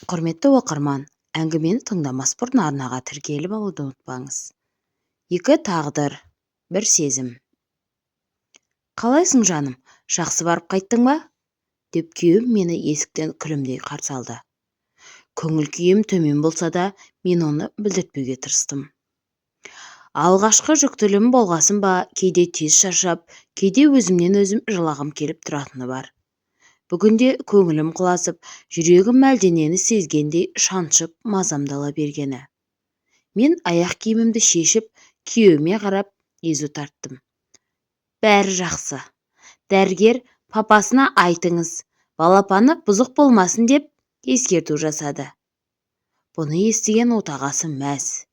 Құрметті оқырман, әңгімені тыңдамас бұрын арнаға тіркеліп алуды ұмытпаңыз. Екі тағдыр, бір сезім. Қалайсың жаным, жақсы барып қайттың ба? Деп күйеуім мені есіктен күлімдей қарсы алды. Көңіл күйім төмен болса да, мен оны білдіртпеуге тырыстым. Алғашқы жүктілігім болғасын ба, кейде тез шаршап, кейде өзімнен өзім жылағым келіп тұратыны бар. Бүгінде көңілім құлазып, жүрегім әлденені сезгендей шаншып мазамдала бергені. Мен аяқ киімімді шешіп, күйеуіме қарап езу тарттым. Бәрі жақсы. Дәрігер папасына айтыңыз, балапаны бұзық болмасын деп ескерту жасады. Бұны естіген отағасы мәз.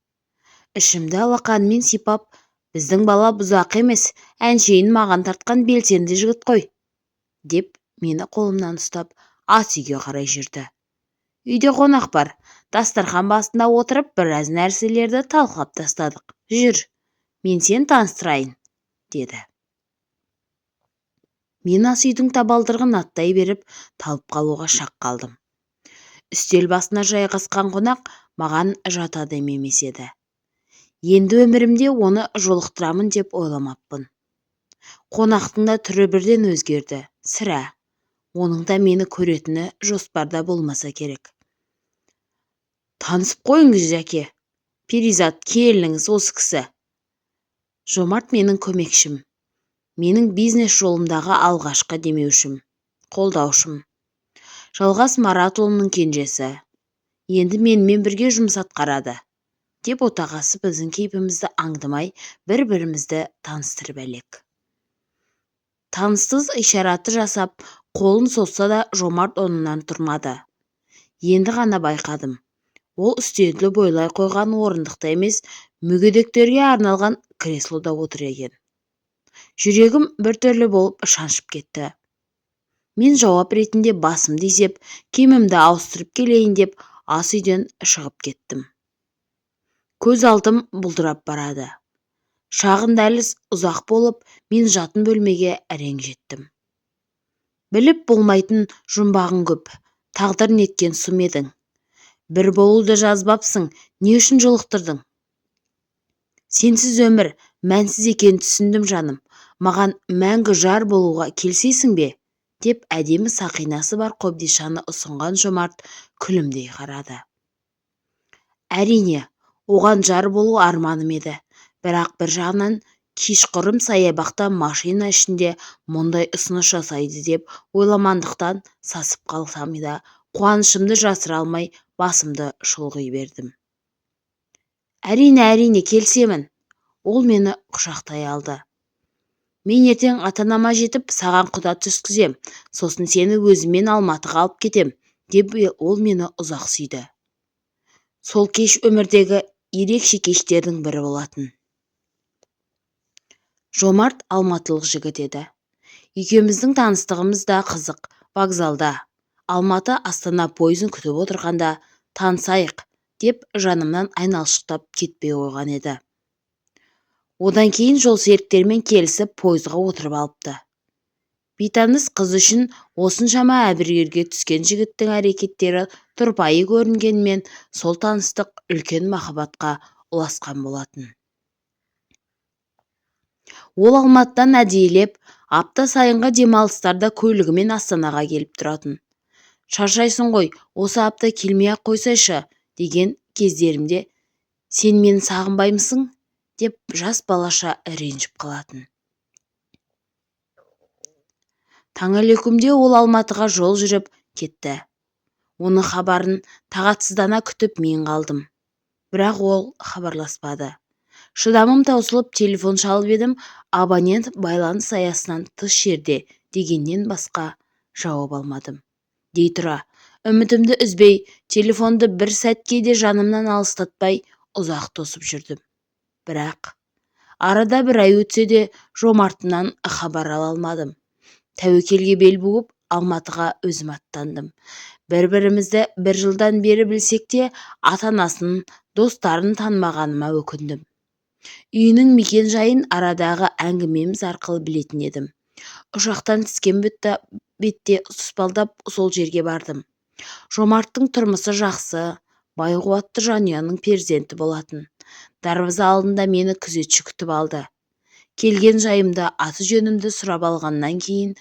Ішімді алақанымен сипап, біздің бала бұзақ емес, әншейін маған тартқан белсенді жігіт қой, деп мені қолымнан ұстап ас үйге қарай жүрді. Үйде қонақ бар. Дастархан басында отырып біраз нәрселерді талқылап тастадық. Жүр, мен сені таныстырайын, деді. Мен ас үйдің табалдырығын аттай беріп, талып қалуға шақ қалдым. Үстел басына жайғасқан қонақ маған жат адам емес еді. Енді өмірімде оны жолықтырамын деп ойламаппын. Қонақтың да түрі бірден өзгерді. Сірә, оның да мені көретіні жоспарда болмаса керек. Танысып қойыңыз, жәке. Перизат келініңіз осы кісі. Жомарт менің көмекшім. Менің бизнес жолымдағы алғашқы демеушім, қолдаушым. Жалғас Маратұлының кенжесі. Енді менімен бірге жұмыс атқарады, деп отағасы біздің кейпімізді аңдамай бір-бірімізді таныстырып әлек. Таныстыз ишараты жасап, қолын созса да Жомарт онынан тұрмады. Енді ғана байқадым. Ол үстелді бойлай қойған орындықта емес, мүгедектерге арналған креслода отыр екен. Жүрегім біртүрлі болып шаншып кетті. Мен жауап ретінде басымды изеп, киімімді ауыстырып келейін деп ас үйден шығып кеттім. Көз алдым бұлдырап барады. Шағын дәліз ұзақ болып, мен жатын бөлмеге әрең жеттім. Біліп болмайтын жұмбағың көп, тағдыр неткен сұм едің. Бір болуды жазбапсың, не үшін жолықтырдың? Сенсіз өмір мәнсіз екенін түсіндім жаным. Маған мәңгі жар болуға келсейсің бе? Деп әдемі сақинасы бар қобдишаны ұсынған Жомарт күлімдей қарады. Әрине, оған жар болу арманым еді. Бірақ бір жағынан кешқұрым саябақта машина ішінде мұндай ұсыныс жасайды деп ойламандықтан сасып қалсам да, қуанышымды жасыра алмай басымды шұлғи бердім. Әрине, келсемін. Ол мені құшақтай алды. Мен ертең ата-анама жетіп, саған құда түскізем, сосын сені өзімен Алматыға алып кетем, деп ол мені ұзақ сүйді. Сол кеш өмірдегі ерекше кештердің бірі болатын. Жомарт алматылық жігіт еді. Екеуміздің таныстығымыз да қызық. Вокзалда, Алматы-Астана пойызын күтіп отырғанда, танысайық, деп жанымнан айналшықтап кетпей қойған еді. Одан кейін жолсеріктермен келісіп пойызға отырып алыпты. Бейтаныс қыз үшін осыншама әбігерге түскен жігіттің әрекеттері тұрпайы көрінгенмен, сол таныстық үлкен махаббатқа ұласқан болатын. Ол Алматыдан әдейілеп, апта сайынғы демалыстарда көлігімен Астанаға келіп тұратын. Шаршайсың ғой, осы апта келмей-ақ қойсайшы, деген кездерімде, сен мені сағынбаймысың? Деп жас балаша ренжіп қалатын. Таңертеңде ол Алматыға жол жүріп кетті. Оның хабарын тағатсыздана күтіп мен қалдым. Бірақ ол хабарласпады. Шыдамым таусылып телефон шалып едім, абонент байланыс аясынан тыс жерде дегеннен басқа жауап алмадым. Дей тұра, үмітімді үзбей, телефонды бір сәтке де жанымнан алыстатпай ұзақ тосып жүрдім. Бірақ арада бір ай өтсе де Жомартымнан хабар ала алмадым. Тәуекелге бел буып, Алматыға өзім аттандым. Бір-бірімізді бір жылдан бері білсек те, ата-анасын, достарын танымағаныма өкіндім. Үйінің мекен жайын арадағы әңгімеміз арқылы білетін едім. Ұшақтан түскен бетте тұспалдап сол жерге бардым. Жомарттың тұрмысы жақсы, бай қуатты жанұяның перзенті болатын. Дарбаза алдында мені күзетші күтіп алды. Келген жайымды, аты жөнімді сұрап алғаннан кейін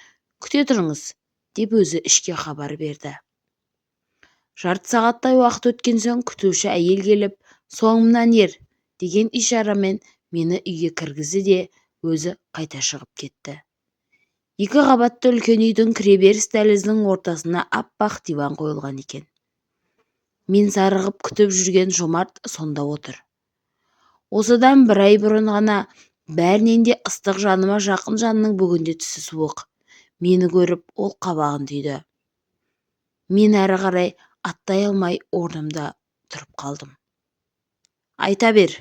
күте тұрыңыз деп өзі ішке хабар берді. Жарты сағаттай уақыт өткен соң күтуші әйел келіп, соңымнан ер деген ишарамен мені үйге кіргізді де өзі қайта шығып кетті. 2 қабатты үлкен үйдің кіреберіс дәліздің ортасына аппақ диван қойылған екен. Мен зарығып күтіп жүрген Жомарт сонда отыр. Осыдан 1 ай бұрын ғана бәрінен де ыстық жаныма жақын жанның бүгінде түсі суық. Мені көріп ол қабағын түйді. Мен әрі қарай аттай алмай орнымда тұрып қалдым. Айта бер,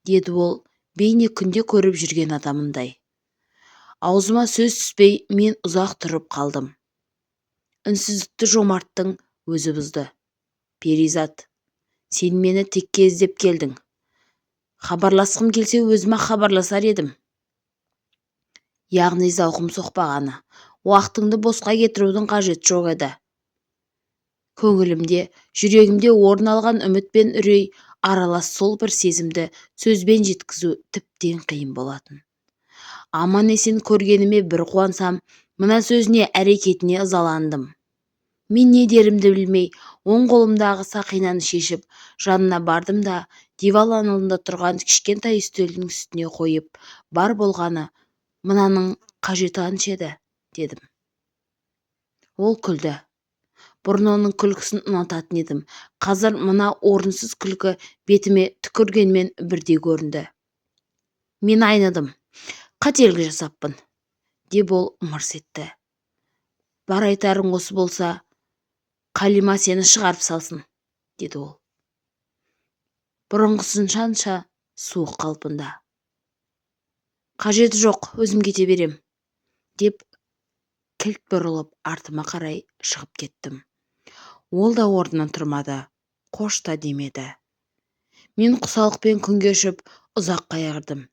деді ол бейне күнде көріп жүрген адамындай. Аузыма сөз түспей мен ұзақ тұрып қалдым. Үнсіздікті Жомарттың өзі бұзды. Перизат, сен мені текке іздеп келдің. Хабарласқым келсе өзіме хабарласар едім. Яғни зауқым соқпағаны, уақытыңды босқа кетірудің қажеті жоқ еді. Көңілімде, жүрегімде орын алған үміт пен үрей аралас сол бір сезімді сөзбен жеткізу тіптен қиын болатын. Аман есен көргеніме бір қуансам, мына сөзіне әрекетіне ызаландым. Мен не дерімді білмей, оң қолымдағы сақинаны шешіп, жанына бардым да, диван алдында тұрған кішкентай үстелдің үстіне қойып, бар болғаны, мынаның қажеті қанша еді, дедім. Ол күлді. Бұрын оның күлкісін ұнататын едім. Қазір мына орынсыз күлкі бетіме түкіргенмен бірдей көрінді. Мен айныдым. Қателік жасаппын, деп ол мырс етті. Бар айтарың осы болса, Қалима сені шығарып салсын, деді ол. Бұрынғысынша суық қалпында. Қажеті жоқ, өзім кете берем, деп кілт бұрылып артыма қарай шығып кеттім. Ол да орнынан тұрмады, қош та демеді. Мен құсалықпен күнге ұшып ұзақ қайғырдым.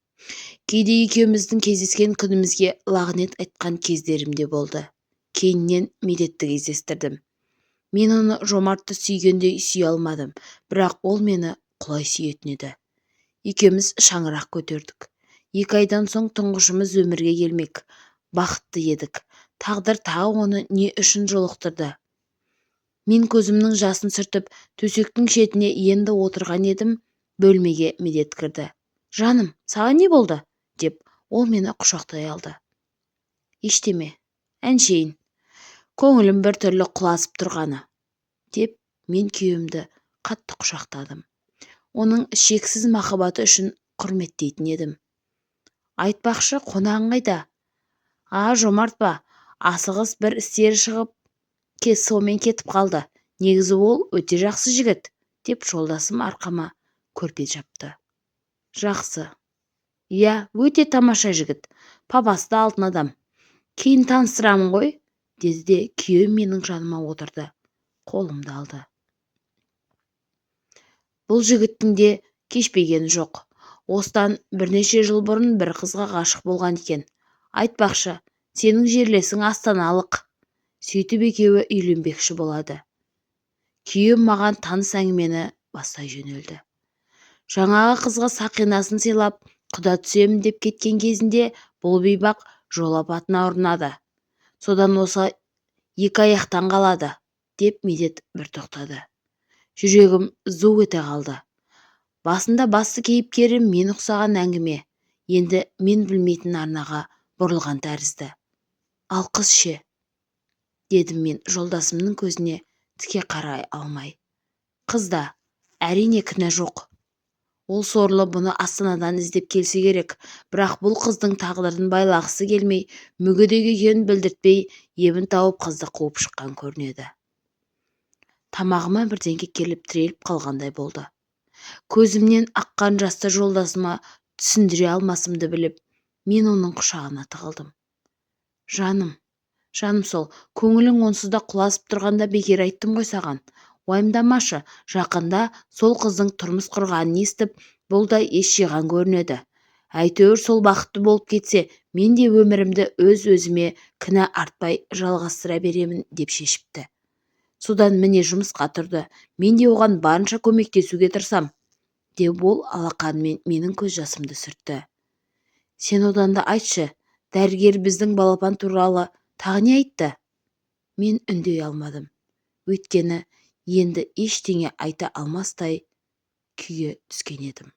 Кейде екеуміздің кездескен күнімізге лағнет айтқан кездерім де болды. Кейіннен Медетті кездестірдім. Мен оны Жомартты сүйгендей сүйе алмадым, бірақ ол мені құлай сүйетін еді. Екеуміз шаңырақ көтердік. 2 айдан соң тұңғышымыз өмірге келмек. Бақытты едік. Тағдыр тағы оны не үшін жолықтырды? Мен көзімнің жасын сүртіп, төсектің шетіне енді отырған едім, бөлмеге Медет кірді. Жаным, саған не болды? Деп ол мені құшақтай алды. Ештеме, әншейін. Көңілім бір түрлі құласып тұрғаны, деп мен күйеуімді қатты құшақтадым. Оның шексіз махаббаты үшін құрметтейтін едім. Айтпақшы, қонағың қайда? Жомарт па, асығыс бір істері шығып, сомен кетіп қалды. Негізі ол өте жақсы жігіт, деп жолдасым арқама көрпе жапты. Жақсы. Иә, өте тамаша жігіт. Папасы да алтын адам. Кейін таныстырамын ғой, деді де күйеуім менің жаныма отырды. Қолымды алды. Бұл жігіттің де кешпегені жоқ. Осыдан бірнеше жыл бұрын бір қызға ғашық болған екен. Айтпақшы, сенің жерлесің астаналық. Сөйтіп екеуі үйленбекші болады. Күйеуім маған таныс әңгімені бастай жөнелді. Жаңағы қызға сақинасын сыйлап, құда түсемін деп кеткен кезінде бұл бейбақ жол апатына ұрынады. Содан осы 2 аяқтан қалады, деп Медет бір тоқтады. Жүрегім зу ете қалды. Басында басты кейіпкерім мен ұқсаған әңгіме, енді мен білмейтін арнаға бұрылған тәрізді. Ал қыз ше? Дедім мен жолдасымның көзіне тіке қарай алмай. Қызда әрине кінә жоқ. Ол сорлы бұны Астанадан іздеп келсе керек, бірақ бұл қыздың тағдырын байлағысы келмей, мүгедек екенін білдіртпей, ебін тауып қызды қуып шыққан көрінеді. Тамағыма бірдеңе келіп тіреліп қалғандай болды. Көзімнен аққан жасты жолдасыма түсіндіре алмасымды біліп, мен оның құшағына тығылдым. Жаным сол, көңілің онсыз да құласып тұрғанда бекер айттым ғой саған. Уайымдамашы, жақында сол қыздың тұрмыс құрғанын естіп, бұл да ес жиған көрінеді. Әйтеуір сол бақытты болып кетсе, мен де өмірімді өз-өзіме кінә артпай жалғастыра беремін деп шешіпті. содан міне жұмысқа тұрды. Мен де оған барынша көмектесуге тырысам, деп ол алақанымен менің көз жасымды сүртті. Сен одан да айтшы, дәрігер біздің балапан туралы тағы не айтты? Мен үндей алмадым. Өйткені енді ештеңе айта алмастай күйге түскен едім.